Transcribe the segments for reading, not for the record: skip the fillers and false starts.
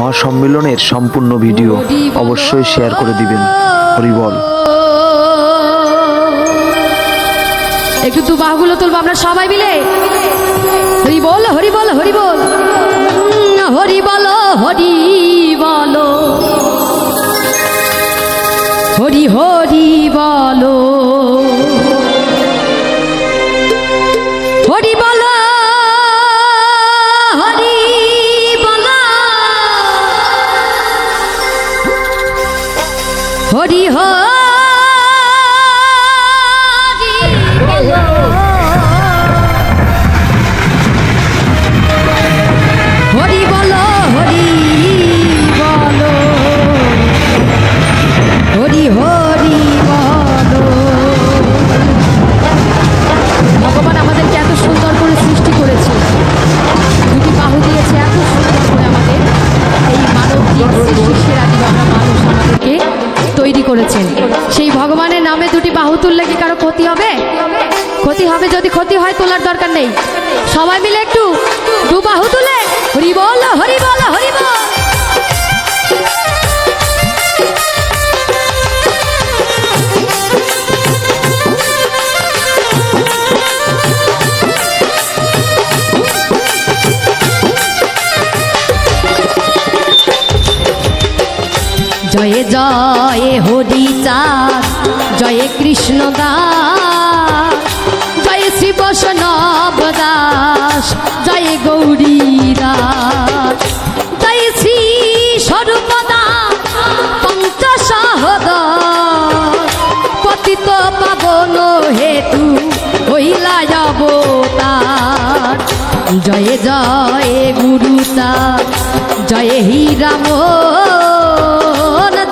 মহাসম্মেলনের সম্পূর্ণ ভিডিও অবশ্যই শেয়ার করে দিবেন। হরি বল। একটু দু বাহুগুলো তুলবো আমরা সবাই মিলে। হরি বল, হরি বল, হরি বল, হরি বল, হরি বল, হরি হরি বল, হরি বল, হরি বল, হরি হরি করেছেন। সেই ভগবানের নামে দুটি বাহু তুললে কি কারো ক্ষতি হবে? ক্ষতি হবে? যদি ক্ষতি হয় তোলার দরকার নেই। সবাই মিলে একটু দু বাহু তুলে হরি বল, হরি বল, হরি বল। জয় জয় হরি চাঁদ, জয় কৃষ্ণ দাস, জয় শ্রী বৈষ্ণব দাস, জয় গৌরী দাস, জয় শ্রী স্বরূপদা পঞ্চসহদর, পতিত পাবন হেতু হইলা অবতার। জয় জয় গুরু চাঁদ, জয় হি রাম,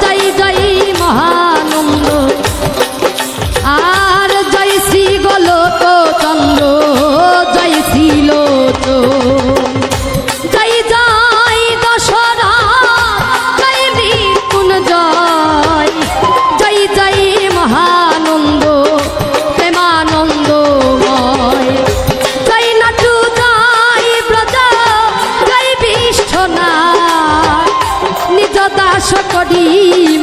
জয় জয় মহানন্দ, আর জয় শ্রী গোলক চন্দ্র, জয় শ্রী লোচন, জয় জয় দশরা, জয় মৃত্যুঞ্জয়, জয় জয় মহানন্দ প্রেমানন্দময়, জয় নাটু, জয় ব্রজ, জয় বিষ্ণুনাথ, নিজ দাস করি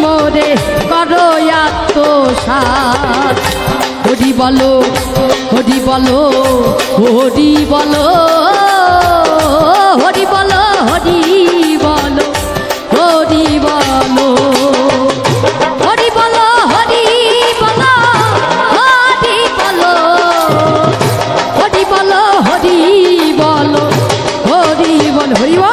মোরে করো আত্মসাৎ। হরি বলো, হরি বলো, হরি বলো, হরি বলো, হরি বলো, হরি বলো, হরি বলো, হরি বলো, হরি বলো, হরি বলো, হরি বলো, হরি বল, হরি বল।